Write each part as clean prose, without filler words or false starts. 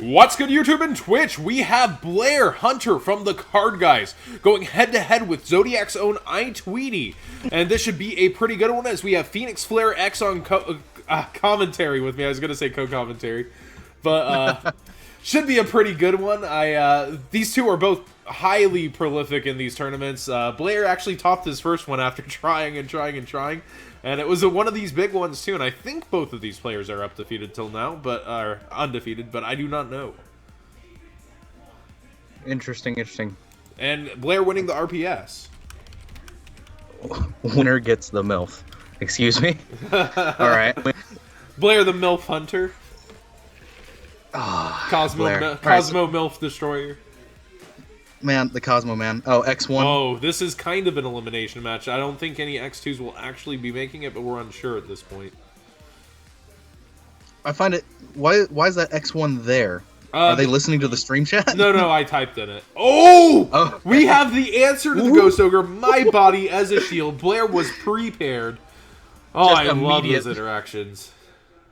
What's good, YouTube and Twitch? We have Blair Hunter from the Card Guys going head-to-head with Zodiac's own Itweety. And this should be a pretty good one as we have Phoenix Flare X on commentary with me. I was going to say co-commentary. But should be a pretty good one. These two are both highly prolific in these tournaments. Blair actually topped his first one after trying and trying and trying. And it was one of these big ones too, and I think both of these players are undefeated till now, but are undefeated, but I do not know. Interesting. And Blair winning the RPS. Winner gets the MILF. Excuse me. All right. Blair the MILF Hunter. Oh, Cosmo MILF Destroyer. Man, the Cosmo Man. Oh, X1. Oh, this is kind of an elimination match. I don't think any X2s will actually be making it, but we're unsure at this point. I find it... Why is that X1 there? Are they listening to the stream chat? No, I typed in it. Oh! Okay. We have the answer to the Ghost Ogre. My body as a shield. Blair was prepared. Oh, I love those interactions.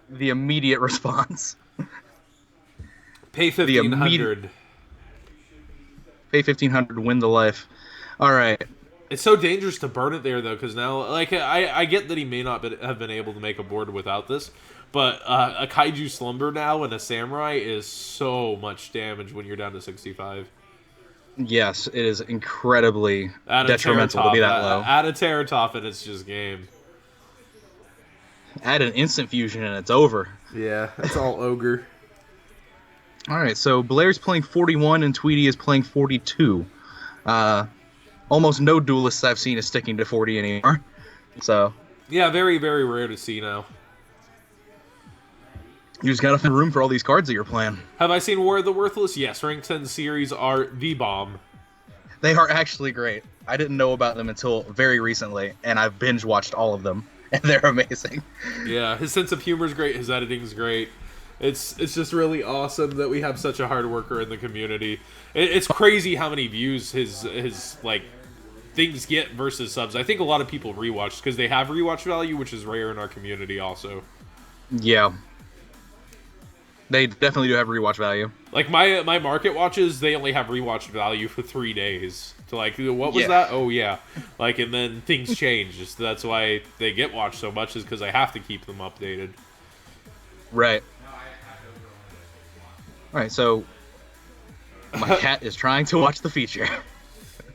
The immediate response. Pay 1,500. Pay 1,500, win the life. All right. It's so dangerous to burn it there, though, because now, like, I get that he may not have been able to make a board without this, but a Kaiju Slumber now and a Samurai is so much damage when you're down to 65. Yes, it is incredibly detrimental to be that low. Add a Teratop and it's just game. Add an instant fusion and it's over. Yeah, it's all ogre. All right, so Blair's playing 41 and Tweety is playing 42. Almost no duelists I've seen is sticking to 40 anymore. So yeah, very, very rare to see now. You just gotta find room for all these cards that you're playing. Have I seen War of the Worthless? Yes, Rank 10 series are the bomb. They are actually great. I didn't know about them until very recently, and I've binge watched all of them, and they're amazing. Yeah, his sense of humor is great. His editing is great. It's just really awesome that we have such a hard worker in the community. It's crazy how many views his like things get versus subs. I think a lot of people rewatch because they have rewatch value, which is rare in our community also. Yeah. They definitely do have rewatch value. Like my market watches, they only have rewatch value for 3 days. So like, what was that? Oh yeah. Like, and then things change. So that's why they get watched so much, is because I have to keep them updated. Right. Alright, so my cat is trying to watch the feature.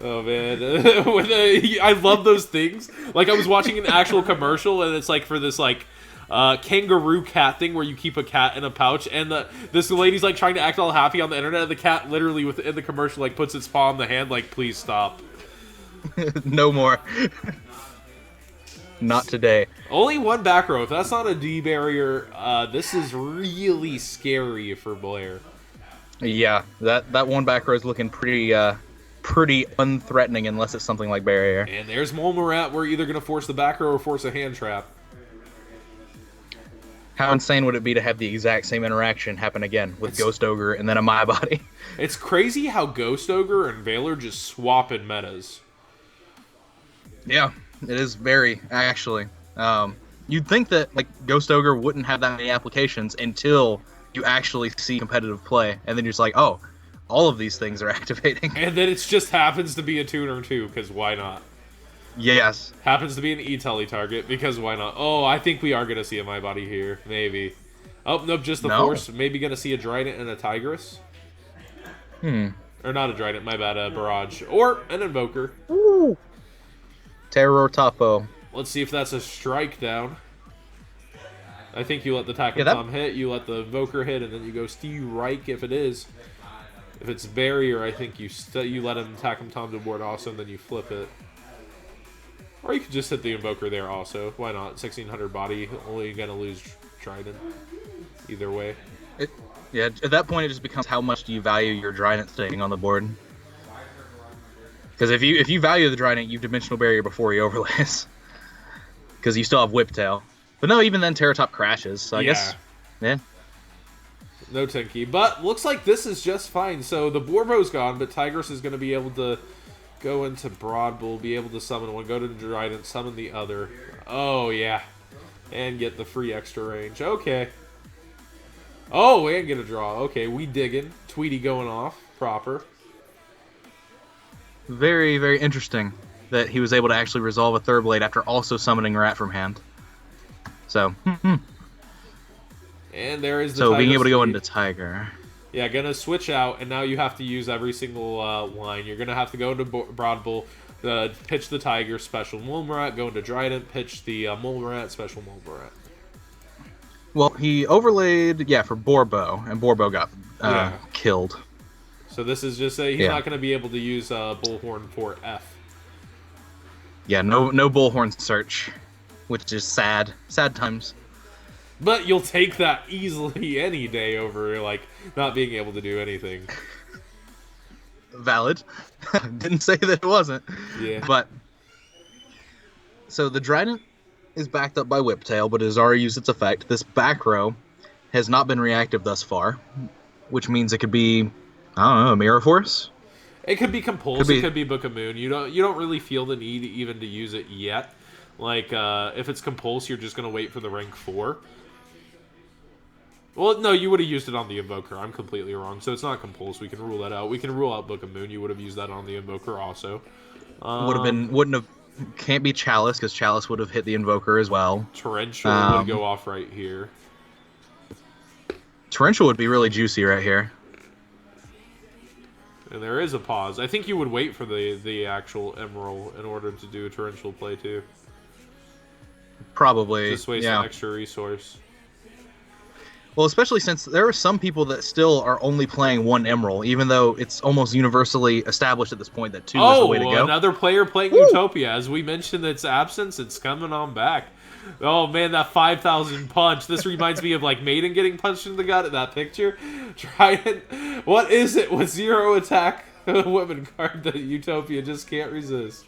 Oh man, I love those things. Like, I was watching an actual commercial, and it's like for this like kangaroo cat thing where you keep a cat in a pouch, and this lady's like trying to act all happy on the internet, and the cat literally within the commercial like puts its paw on the hand, like, please stop. No more. Not today. Only one back row. If that's not a D barrier, this is really scary for Blair. Yeah, that one back row is looking pretty unthreatening unless it's something like barrier. And there's one we're at. We're either going to force the back row or force a hand trap. How insane would it be to have the exact same interaction happen again with Ghost Ogre and then a My Body? It's crazy how Ghost Ogre and Valor just swap in metas. Yeah. It is very, actually. You'd think that like Ghost Ogre wouldn't have that many applications until you actually see competitive play, and then you're just like, oh, all of these things are activating. And then it just happens to be a tuner too, because why not? Yes. Happens to be an E-Telly target, because why not? Oh, I think we are going to see a My Body here, maybe. Oh, nope, just the Force. Maybe going to see a Trident and a Tigress. Or not a Trident, my bad, a Barrage. Or an Invoker. Ooh. Terror Topo. Let's see if that's a strike down. I think you let the Tackle Tom hit, you let the Invoker hit, and then you go strike if it is. If it's barrier, I think you let him Tackle Tom to board also, and then you flip it. Or you could just hit the Invoker there also. Why not? 1,600 body, only going to lose Trident. Either way. Yeah, at that point it just becomes how much do you value your Trident staying on the board. Because if you value the Trident, you Dimensional Barrier before he overlays. Because you still have Whiptail. But no, even then Teratop crashes, so I guess... Yeah. No Tinky. But looks like this is just fine. So the Borbo's gone, but Tigress is going to be able to go into Broad Bull, be able to summon one, go to the Trident, summon the other. Oh, yeah. And get the free extra range. Okay. Oh, and get a draw. Okay, we digging. Tweety going off proper. Very, very interesting that he was able to actually resolve a third blade after also summoning Rat from hand. So, and there is the so Tiger being able to go speed. into Tiger. Yeah, gonna switch out, and now you have to use every single line. You're gonna have to go into Broad Bull, pitch the Tiger, special Mole Rat, go into Trident, pitch the Mole Rat, special Mole Rat. Well, he overlaid, for Borbo, and Borbo got killed. So this is just he's not gonna be able to use Bullhorn for F. Yeah, no Bullhorn search, which is sad. Sad times. But you'll take that easily any day over, like, not being able to do anything. Valid. Didn't say that it wasn't. Yeah. But, so the Trident is backed up by Whiptail, but has already used its effect. This back row has not been reactive thus far, which means it could be, I don't know, a Mirror Force? It could be Compulse, it could be Book of Moon. You don't really feel the need even to use it yet. Like, if it's Compulse, you're just going to wait for the rank 4. Well, no, you would have used it on the Invoker. I'm completely wrong. So it's not Compulse. We can rule that out. We can rule out Book of Moon. You would have used that on the Invoker also. Can't be Chalice, because Chalice would have hit the Invoker as well. Torrential would go off right here. Torrential would be really juicy right here. And there is a pause. I think you would wait for the actual Emerald in order to do a Torrential play too. Probably. Just waste an extra resource. Well, especially since there are some people that still are only playing one Emerald, even though it's almost universally established at this point that 2 is the way to go. Another player playing Utopia. As we mentioned its absence, it's coming on back. Oh, man, that 5,000 punch. This reminds me of, like, Maiden getting punched in the gut in that picture. Trident. What is it with 0 attack women card that Utopia just can't resist?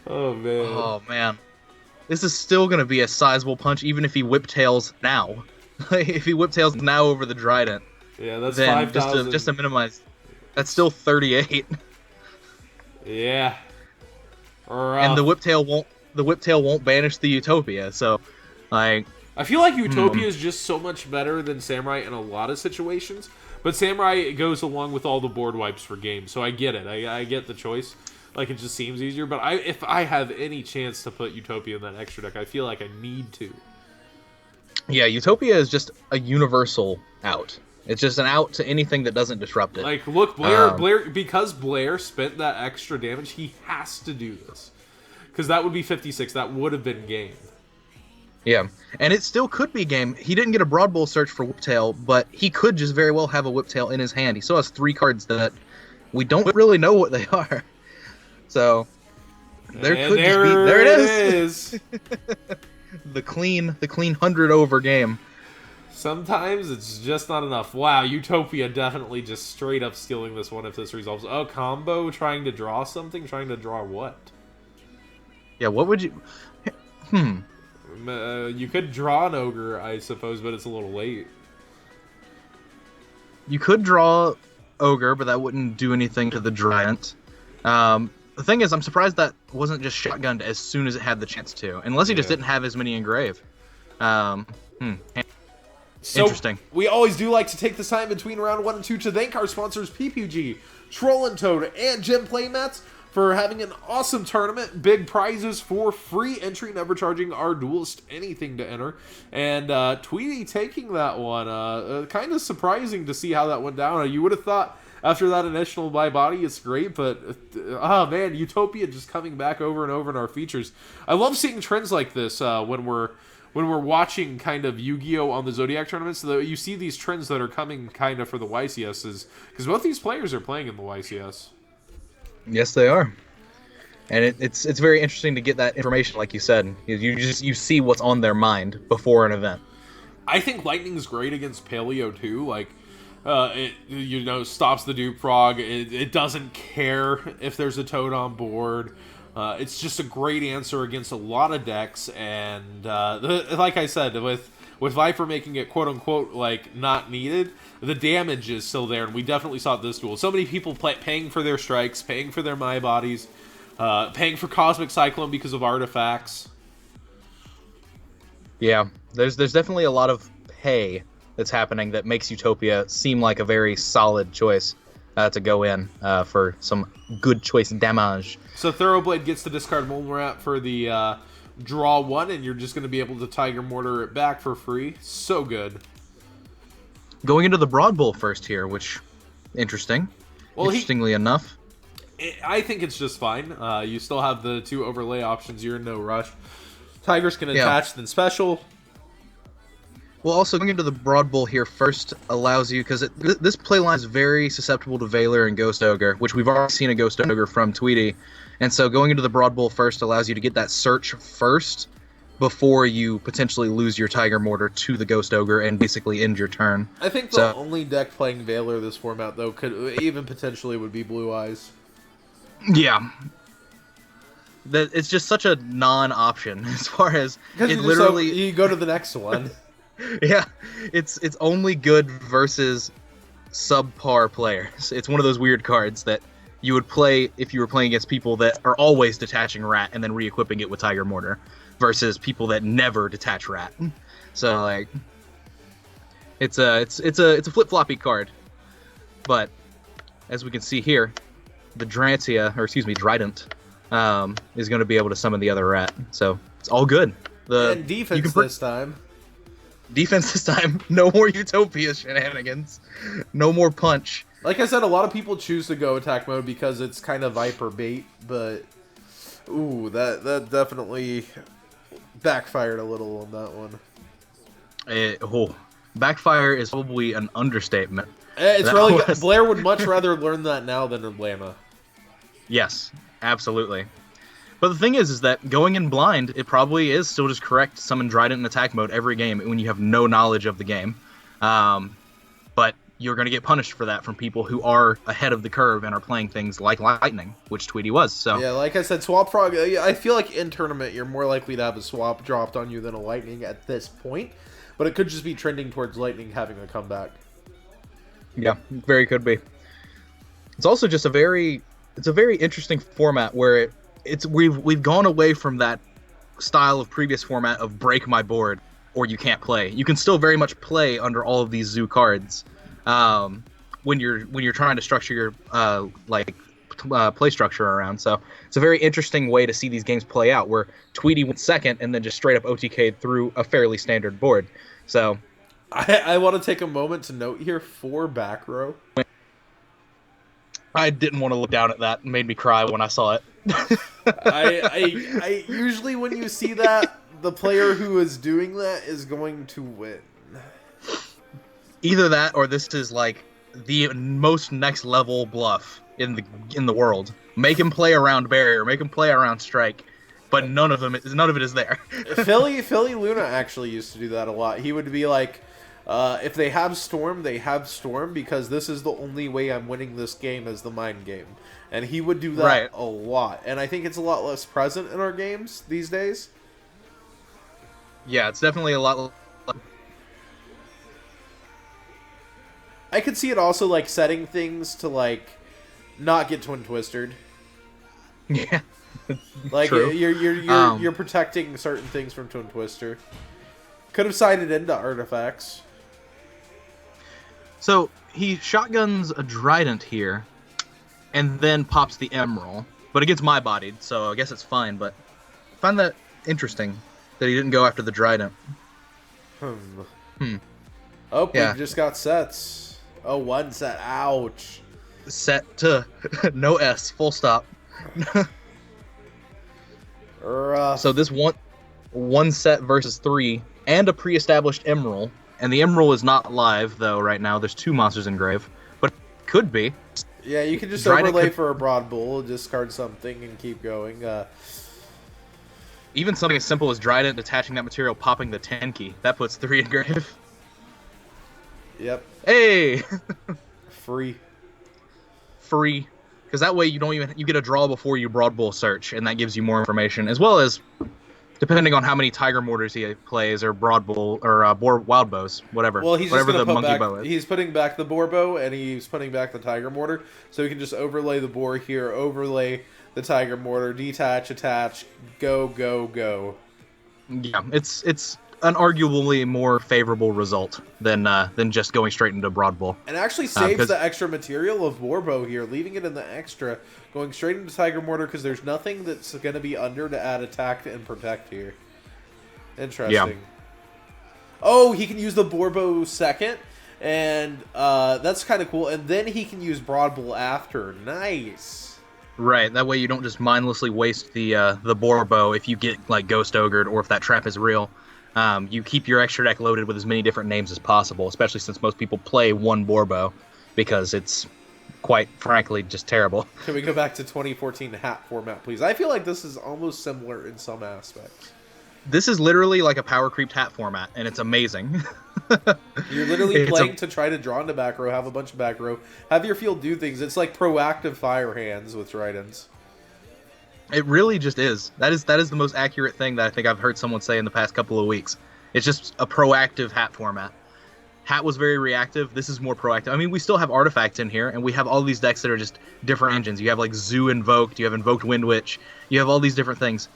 Oh, man. Oh, man. This is still going to be a sizable punch, even if he Whiptails now. If he Whiptails now over the Trident. Yeah, that's 5,000. Just to minimize, that's still 38. Yeah. And the Whiptail won't banish the Utopia, so, like... I feel like Utopia is just so much better than Samurai in a lot of situations, but Samurai goes along with all the board wipes for games, so I get it. I get the choice. Like, it just seems easier, but if I have any chance to put Utopia in that extra deck, I feel like I need to. Yeah, Utopia is just a universal out. It's just an out to anything that doesn't disrupt it. Like, look, Blair, because Blair spent that extra damage, he has to do this. Because that would be 56. That would have been game. Yeah, and it still could be game. He didn't get a Broad Bull search for Whiptail, but he could just very well have a Whiptail in his hand. He still has 3 cards that we don't really know what they are. So, there it is. The clean 100 over game. Sometimes it's just not enough. Wow, Utopia definitely just straight up stealing this one if this resolves. Oh, combo trying to draw something? Trying to draw what? Yeah, what would you... You could draw an Ogre, I suppose, but it's a little late. You could draw Ogre, but that wouldn't do anything to the Trident. The thing is, I'm surprised that wasn't just shotgunned as soon as it had the chance to. Unless he just didn't have as many engrave. So, interesting. We always do like to take this time between round 1 and 2 to thank our sponsors PPG, Troll and Toad, and Gem Playmats for having an awesome tournament. Big prizes for free entry, never charging our duelist anything to enter. And Tweety taking that one. Kind of surprising to see how that went down. You would have thought after that initial by body, it's great, but oh man, Utopia just coming back over and over in our features. I love seeing trends like this when we're watching kind of Yu-Gi-Oh! On the Zodiac tournaments. So that you see these trends that are coming kind of for the YCSs, because both these players are playing in the YCS. Yes, they are. And it's very interesting to get that information, like you said. You see what's on their mind before an event. I think Lightning's great against Paleo too. Like, it stops the dupe frog. It doesn't care if there's a Toad on board. It's just a great answer against a lot of decks. And like I said, with Viper making it quote unquote like not needed, the damage is still there, and we definitely saw it this duel. So many people paying for their strikes, paying for their My Bodies, paying for Cosmic Cyclone because of artifacts. Yeah, there's definitely a lot of pay that's happening that makes Utopia seem like a very solid choice to go in for some good choice damage. So Thoroughblade gets to discard Mole Rat for the draw 1, and you're just going to be able to Tiger Mortar it back for free. So good. Going into the Broad Bull first here, which, interesting. Well, interestingly enough. I think it's just fine. You still have the 2 overlay options. You're in no rush. Tigers can attach, then special. Well, also going into the Broad Bull here first allows you, because this playline is very susceptible to Veiler and Ghost Ogre, which we've already seen a Ghost Ogre from Itweety. And so going into the Broad Bull first allows you to get that search first before you potentially lose your Tiger Mortar to the Ghost Ogre and basically end your turn. I think the only deck playing Veiler this format, though, could even potentially would be Blue Eyes. Yeah. It's just such a non-option as far as it literally... you go to the next one. Yeah, it's only good versus subpar players. It's one of those weird cards that you would play if you were playing against people that are always detaching Rat and then re-equipping it with Tiger Mortar, versus people that never detach Rat. So like, it's a flip-floppy card. But as we can see here, the Trident is going to be able to summon the other Rat. So it's all good. And defense this time. Defense this time. No more Utopia shenanigans. No more punch. Like I said, a lot of people choose to go attack mode because it's kind of Viper bait, but ooh, that definitely backfired a little on that one. Backfire is probably an understatement. It's really good. Blair would much rather learn that now than Atlanta. Yes, absolutely. But the thing is that going in blind, it probably is still just correct to summon Trident in attack mode every game when you have no knowledge of the game. But you're going to get punished for that from people who are ahead of the curve and are playing things like Lightning, which Itweety was. So yeah, like I said, Swap Frog, I feel like in tournament, you're more likely to have a Swap dropped on you than a Lightning at this point. But it could just be trending towards Lightning having a comeback. Yeah, very could be. It's also just a very interesting format where we've gone away from that style of previous format of break my board or you can't play. You can still very much play under all of these zoo cards when you're trying to structure your play structure around. So it's a very interesting way to see these games play out, where Itweety went second and then just straight up OTK'd through a fairly standard board. So I want to take a moment to note here 4 back row. I didn't want to look down at that. It made me cry when I saw it. I usually when you see that, the player who is doing that is going to win. Either that or this is like the most next level bluff in the world. Make him play around barrier, make him play around strike, but none of it is there. Philly Luna actually used to do that a lot. He would be like, if they have Storm, they have Storm because this is the only way I'm winning this game is the mind game. And he would do that a lot. And I think it's a lot less present in our games these days. Yeah, it's definitely a lot. I could see it also like setting things to like not get Twin Twistered. Yeah. Like true. You're protecting certain things from Twin Twister. Could have sided into artifacts. So he shotguns a Trident here, and then pops the Emerald, but it gets my bodied, so I guess it's fine. But I find that interesting that he didn't go after the Trident. Oh, yeah. We just got sets. Oh, 1 set. Ouch. Set to no S. Full stop. So this one set versus 3 and a pre-established Emerald, and the Emerald is not live though right now. There's 2 monsters engraved, but it could be. Yeah, you can just overlay for a Broad Bull, discard something, and keep going. Even something as simple as Trident detaching that material, popping the 10 key, that puts 3 engraved. Yep. Hey. Free. Because that way you get a draw before you Broad Bull search, and that gives you more information, as well as depending on how many Tiger Mortars he plays, or Broad Bull, or Wild Bows, whatever. Well, he's whatever just the monkey bow is. He's putting back the Boar Bow, and he's putting back the Tiger Mortar, so he can just overlay the Boar here, overlay the Tiger Mortar, detach, attach, go, go, go. Yeah, it's an arguably more favorable result than just going straight into Broad Bull. And actually saves the extra material of Warbow here, leaving it in the extra, going straight into Tiger Mortar because there's nothing that's going to be under to add attack and protect here. Interesting. Yeah. Oh, he can use the Borbo second, and that's kind of cool. And then he can use Broad Bull after. Nice. Right. That way you don't just mindlessly waste the Borbo if you get like Ghost Ogred or if that trap is real. You keep your extra deck loaded with as many different names as possible, especially since most people play one Borbo because it's quite frankly just terrible. Can we go back to 2014 hat format, please? I feel like this is almost similar in some aspects. This is literally like a power creeped hat format, and it's amazing. You're literally playing to try to draw into back row, have a bunch of back row, have your field do things. It's like proactive fire hands with Tridents. It really just is. That is the most accurate thing that I think I've heard someone say in the past couple of weeks. It's just a proactive hat format. Hat was very reactive. This is more proactive. I mean, we still have artifacts in here, and we have all these decks that are just different engines. You have like Zoo Invoked, you have Invoked Wind Witch, you have all these different things.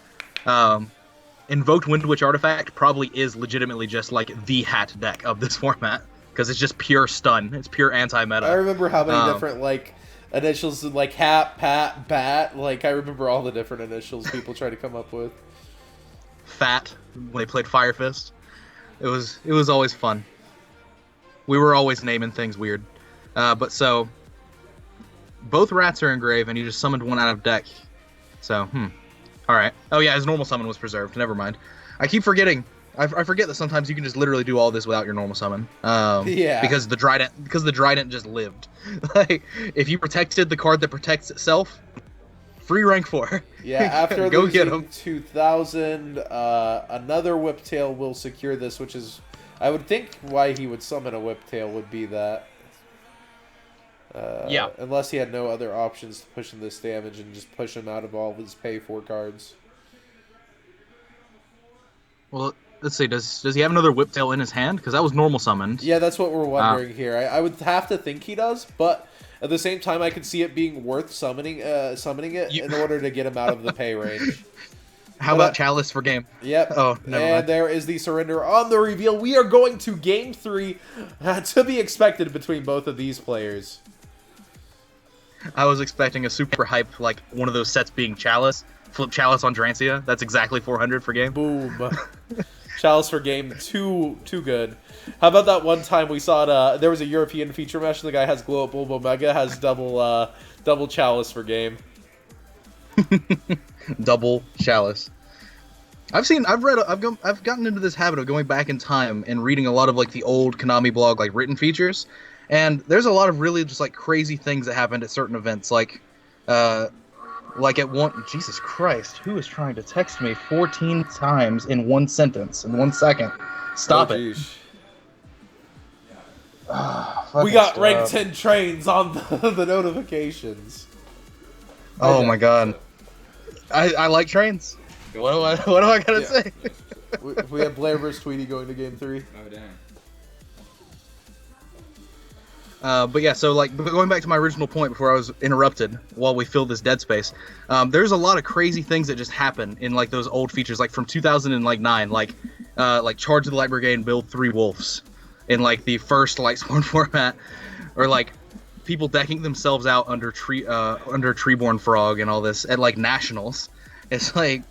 Invoked Wind Witch Artifact probably is legitimately just like the hat deck of this format because it's just pure stun. It's pure anti-meta. I remember how many different like initials like hat, pat, bat. Like I remember all the different initials people try to come up with. Fat when they played Fire Fist. It was always fun. We were always naming things weird. But so both rats are in grave, and you just summoned one out of deck. So all right. Oh yeah, his normal summon was preserved. Never mind. I keep forgetting. I forget that sometimes you can just literally do all this without your normal summon. Yeah. Because the Trident just lived. Like if you protected the card that protects itself, free rank 4. Yeah. After go get him. 2000, another Whiptail will secure this, which is, I would think, why he would summon a Whiptail would be that. Yeah. Unless he had no other options to push him this damage and just push him out of all of his pay 4 cards. Well, let's see. Does he have another Whiptail in his hand? Because that was normal summoned. Yeah, that's what we're wondering here. I would have to think he does, but at the same time, I could see it being worth summoning it in order to get him out of the pay range. How about Chalice for game? Yep. Oh, never mind. And there is the surrender on the reveal. We are going to game 3, to be expected between both of these players. I was expecting a super hype, like one of those sets being Chalice. Flip Chalice on Drancia. That's exactly 400 for game. Boom. Chalice for game. Too good. How about that one time we saw it, there was a European feature match, the guy has Glow Up Bulb Omega, has double Chalice for game. Double Chalice. I've gotten into this habit of going back in time and reading a lot of like the old Konami blog like written features, and there's a lot of really just like crazy things that happened at certain events, like at one. Jesus Christ, who is trying to text me 14 times in one sentence in 1 second? Stop it. We got rank 10 trains on the notifications. Oh my god. I like trains. What do I gotta say? we have Blair versus Tweety going to game 3. Oh, dang. But yeah, so like going back to my original point before I was interrupted while we filled this dead space, there's a lot of crazy things that just happen in like those old features, like from 2009, like Charge of the Light Brigade and build 3 wolves in like the first Lightsworn format, or like people decking themselves out under Treeborn Frog and all this at like nationals. It's like,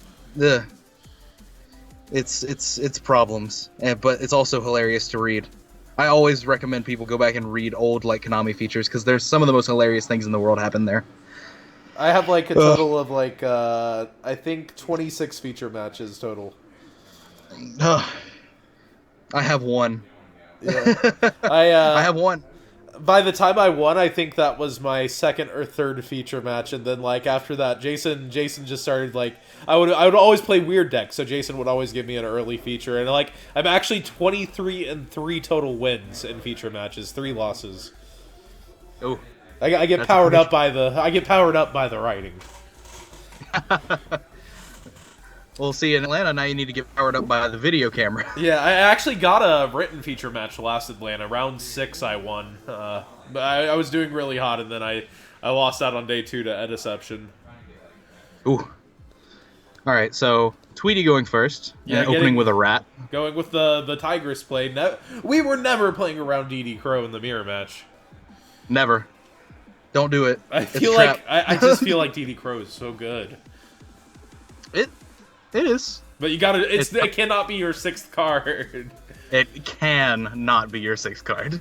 it's problems, but it's also hilarious to read. I always recommend people go back and read old like Konami features because there's some of the most hilarious things in the world happen there. I have like a total of like I think 26 feature matches total. I have one. Yeah. I have one. By the time I won, I think that was my second or third feature match, and then like after that, Jason just started like I would always play weird decks, so Jason would always give me an early feature, and like I'm actually 23-3 total wins in feature matches, 3 losses. Oh, I get powered up by the writing. Well, see, in Atlanta now you need to get powered up by the video camera. Yeah, I actually got a written feature match last Atlanta. Round 6 I won. But I was doing really hot, and then I lost out on day 2 to Deception. Ooh. All right, so Tweety going first, Yeah, and opening with a rat. Going with the Tigress play. We were never playing around DD Crow in the mirror match. Never. Don't do it. I It's a feel trap. like I just feel like DD Crow is so good. It is. But you gotta. It cannot be your 6th card. It can not be your 6th card.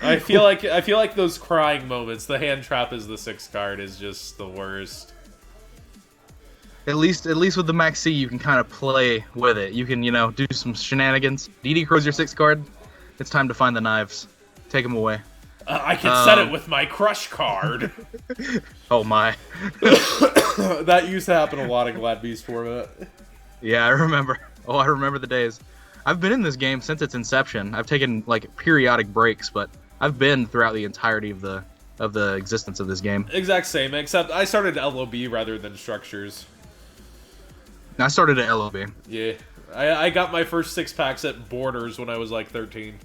I feel like those crying moments. The hand trap is the 6th card is just the worst. At least with the Max C, you can kind of play with it. You can, do some shenanigans. DD Crow's your 6th card. It's time to find the knives. Take them away. I can set it with my crush card. Oh my. That used to happen a lot in Glad Beast format. Yeah, I remember. Oh, I remember the days. I've been in this game since its inception. I've taken like periodic breaks, but I've been throughout the entirety of the existence of this game. Exact same, except I started LOB rather than structures. I started at LOB. Yeah, I got my first 6-packs at Borders when I was like 13.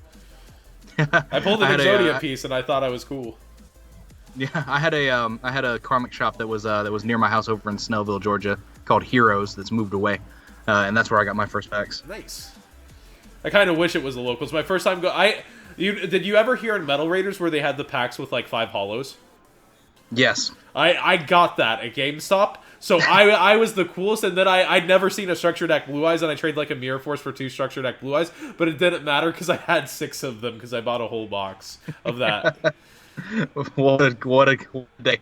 I pulled an Zodiac piece and I thought I was cool. Yeah, I had a comic shop that was near my house over in Snellville, Georgia, called Heroes. That's moved away, and that's where I got my first packs. Nice. I kind of wish it was the locals. My first time did you ever hear in Metal Raiders where they had the packs with like 5 hollows? Yes. I got that at GameStop. So I was the coolest, and then I'd never seen a Structure Deck Blue Eyes, and I traded like a Mirror Force for 2 Structure Deck Blue Eyes, but it didn't matter because I had 6 of them because I bought a whole box of that. What a day!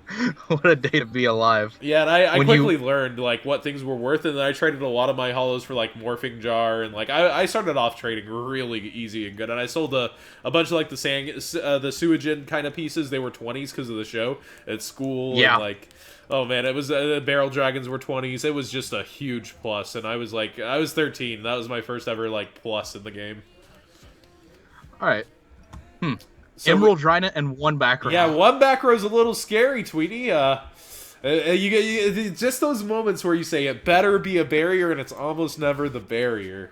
What a day to be alive. Yeah, and I quickly learned like what things were worth, and then I traded a lot of my hollows for like Morphing Jar, and like I started off trading really easy and good, and I sold a bunch of like the Suijin kind of pieces. They were 20s because of the show at school. Yeah. And, like, oh man, it was Barrel Dragons were 20s. It was just a huge plus, and I was 13. That was my first ever like plus in the game. All right. So Emerald Drynant and 1 back row. Yeah, 1 back row is a little scary, Tweety. You get just those moments where you say it better be a barrier, and it's almost never the barrier.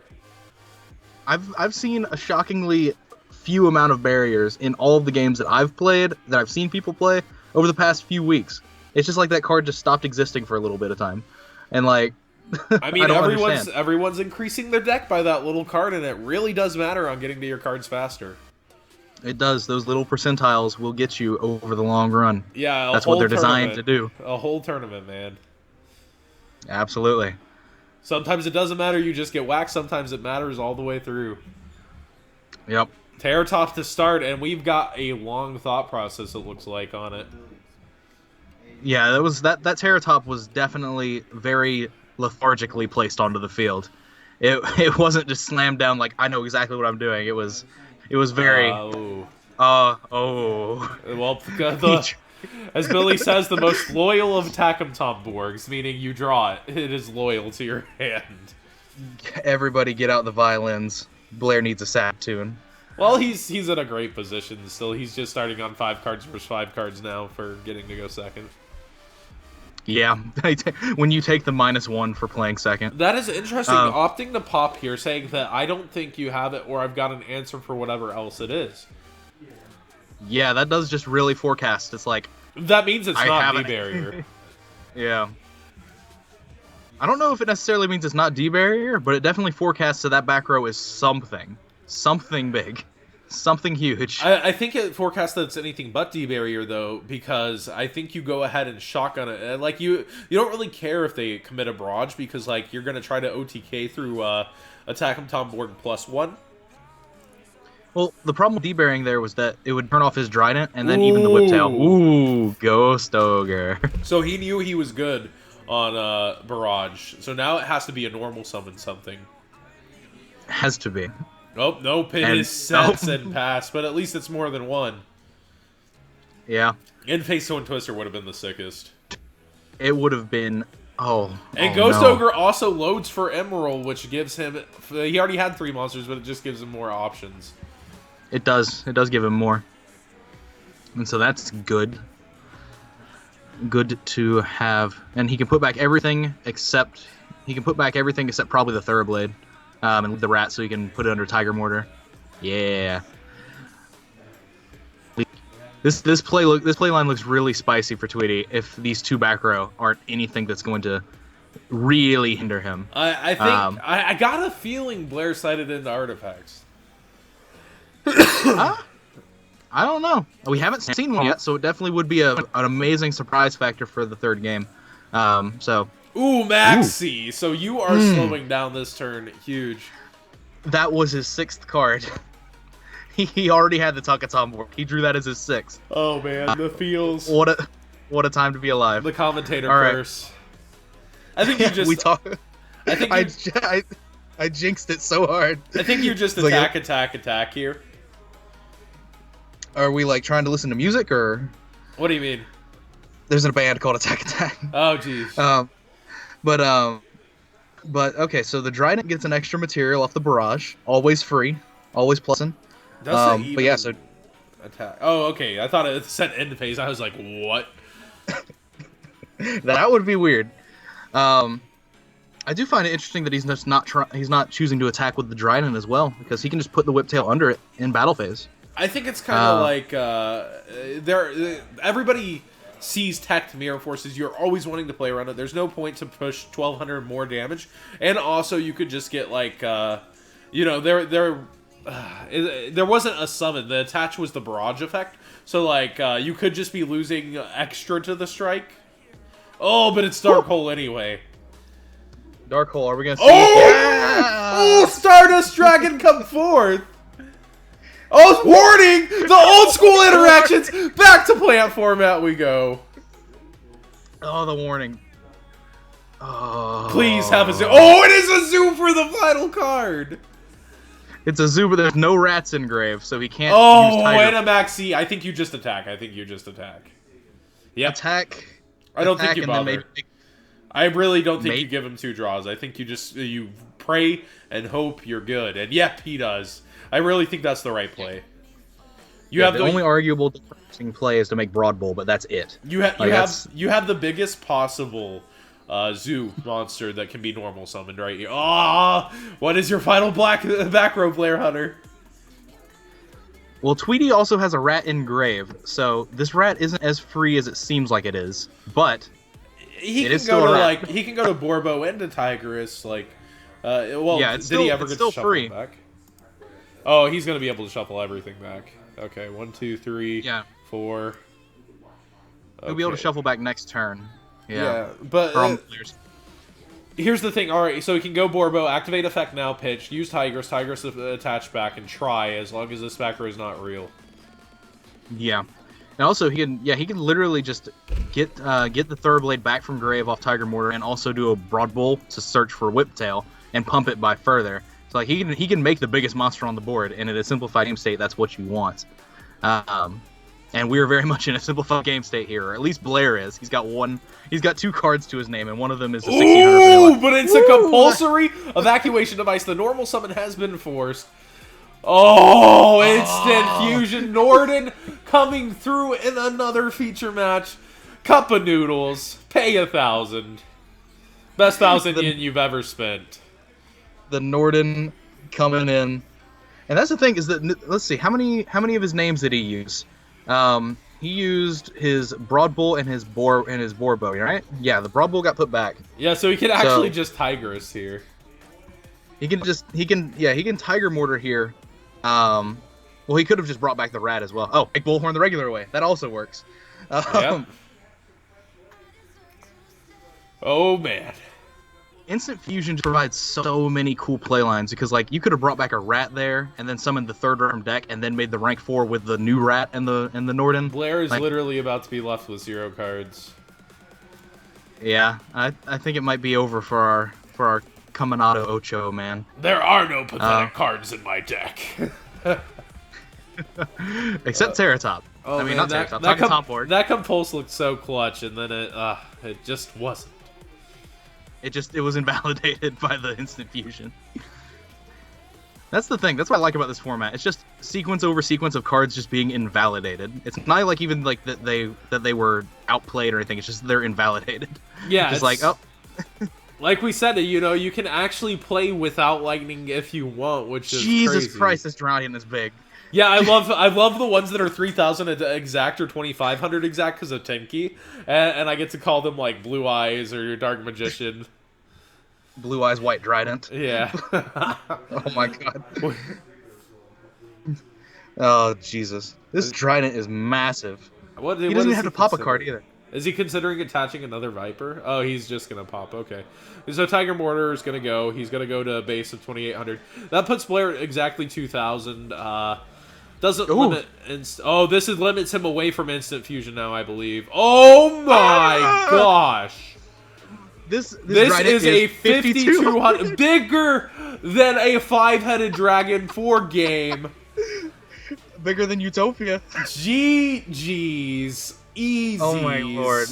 I've seen a shockingly few amount of barriers in all of the games that I've played, that I've seen people play over the past few weeks. It's just like that card just stopped existing for a little bit of time, and like. I mean, I everyone's increasing their deck by that little card, and it really does matter on getting to your cards faster. It does. Those little percentiles will get you over the long run. Yeah, that's what they're designed to do. A whole tournament, man. Absolutely. Sometimes it doesn't matter, you just get whacked. Sometimes it matters all the way through. Yep. Terratop to start, and we've got a long thought process, it looks like, on it. Yeah, that Terratop was definitely very lethargically placed onto the field. It wasn't just slammed down like, I know exactly what I'm doing. It was very... Well, as Billy says, the most loyal of Attack'em Tom Borgs, meaning you draw it. It is loyal to your hand. Everybody get out the violins. Blair needs a sad tune. Well, he's in a great position still. He's just starting on 5 cards versus 5 cards now for getting to go second. Yeah, when you take the -1 for playing second. That is interesting. Opting to pop here, saying that I don't think you have it, or I've got an answer for whatever else it is. Yeah, that does just really forecast. It's like... That means it's not D-Barrier. Yeah. I don't know if it necessarily means it's not D-Barrier, but it definitely forecasts that back row is something. Something big. Something huge. I think it forecasts that it's anything but D-Barrier, though, because I think you go ahead and shotgun it. And, like, you don't really care if they commit a barrage, because, like, you're going to try to OTK through Attack'em Tom Borg +1. Well, the problem with D-Barrying there was that it would turn off his Trident, and then even the Whiptail. Ooh, Ghost Ogre. So he knew he was good on barrage. So now it has to be a normal summon something. Has to be. Oh, no, pin is set and pass, but at least it's more than one. Yeah. And Face Stone Twister would have been the sickest. It would have been... And Ghost Ogre also loads for Emerald, which gives him... He already had 3 monsters, but it just gives him more options. It does. It does give him more. And so that's good. Good to have. And he can put back everything except... He can put back everything except probably the Thoroughblade. And the rat, so he can put it under Tiger Mortar. Yeah. This play line looks really spicy for Tweety if these 2 back row aren't anything that's going to really hinder him. I think I got a feeling Blair cited into artifacts. I don't know. We haven't seen one yet, so it definitely would be an amazing surprise factor for the third game. Ooh, Maxi. Ooh. So you are slowing down this turn. Huge. That was his 6th card. He already had the Tuckets on board. He drew that as his 6th. Oh, man. The feels. What a time to be alive. The commentator curse. Right. I think you just... I think I jinxed it so hard. I think you just attack here. Are we, like, trying to listen to music, or... What do you mean? There's a band called Attack Attack. Oh, jeez. But, okay, so the Trident gets an extra material off the barrage. Always free. Always pleasant. Does it even but yeah, so... attack. Oh, okay. I thought it said end phase. I was like, what? That would be weird. I do find it interesting that he's just he's not choosing to attack with the Trident as well, because he can just put the Whiptail under it in battle phase. I think it's kind of like everybody sees teched mirror forces. You're always wanting to play around it. There's no point to push 1200 more damage, and also you could just get like there wasn't a summon. The attach was the barrage effect, so like you could just be losing extra to the strike. Oh, but it's Dark Hole anyway. Dark Hole, are we gonna see? Oh, Stardust Dragon come forth. Oh, warning! The old school interactions! Back to plant format we go. Oh, the warning. Oh. Please have a zoo. Oh, it is a zoo for the final card! It's a zoo, but there's no rats engraved, so he can't use Tiger. And a Maxi. I think you just attack. Yep. Attack. I don't think you bother. I really don't think you give him 2 draws. I think you pray and hope you're good. And yep, he does. I really think that's the right play. You have the only arguable play is to make Broad Bull, but that's it. You have the biggest possible zoo monster that can be normal summoned right here. Oh, what is your final back row, Blair Hunter? Well, Tweety also has a rat engraved, so this rat isn't as free as it seems like it is, but he can go to Borbo and to Tigris, like he ever get to shuffle free back? Oh, he's gonna be able to shuffle everything back. Okay, 1, 2, 3, 4. Okay. He'll be able to shuffle back next turn. Yeah, but here's the thing. All right, so he can go Borbo, activate effect now, pitch, use Tigris attach back, and try as long as this back row is not real. Yeah, and also he can literally just get the Thoroughblade back from grave off Tiger Mortar, and also do a Broad Bull to search for Whiptail and pump it by further. So like he can make the biggest monster on the board, and in a simplified game state, that's what you want. And we are very much in a simplified game state here, or at least Blair is. He's got 2 cards to his name, and one of them is a 1600 vanilla. But it's a compulsory evacuation device. The normal summon has been forced. Oh, instant fusion. Norden coming through in another feature match. Cup of noodles. Pay 1,000. Best 1,000 yen you've ever spent. The Norden coming in, and that's the thing is that let's see how many of his names did he use? He used his Broad Bull and his Borbo, right? Yeah, the Broad Bull got put back. Yeah, so he can actually just Tigris here. He can Tiger Mortar here. Well, he could have just brought back the rat as well. Oh, make Bullhorn the regular way. That also works. Yep. Oh man. Instant Fusion just provides so many cool playlines, because like you could have brought back a rat there and then summoned the 3rd round deck and then made the rank 4 with the new rat and the Norden. Blair is literally about to be left with 0 cards. Yeah, I think it might be over for our Caminado Ocho, man. There are no pathetic cards in my deck. Except Ceratop. Oh, I mean, man, not Ceratop. Top board. That Compulse looked so clutch, and then it just wasn't. It was invalidated by the Instant Fusion. That's the thing. That's what I like about this format. It's just sequence over sequence of cards just being invalidated. It's not like even like that they were outplayed or anything. It's just they're invalidated. Yeah, it's like, oh. Like we said, you can actually play without lightning if you want, which is Jesus crazy. Christ, this Drowned is big. Yeah, I love the ones that are 3,000 exact or 2,500 exact because of Tenki, and I get to call them like Blue Eyes or your Dark Magician. Blue Eyes White Trident. Yeah. Oh my god. Oh Jesus. This Trident is massive. He doesn't have to pop a card either. Is he considering attaching another Viper? Oh, he's just going to pop. Okay. So Tiger Mortar is going to go. He's going to go to a base of 2,800. That puts Blair at exactly 2,000. Doesn't limit... Oh, this limits him away from instant fusion now, I believe. Oh my gosh. This is a 5,200... Bigger than a 5-headed dragon 4 game. Bigger than Utopia. GG's. Easy. Oh my lord.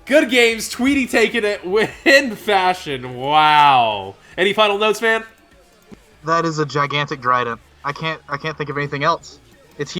Good games. Tweety taking it in fashion. Wow. Any final notes, man? That is a gigantic trident. I can't think of anything else.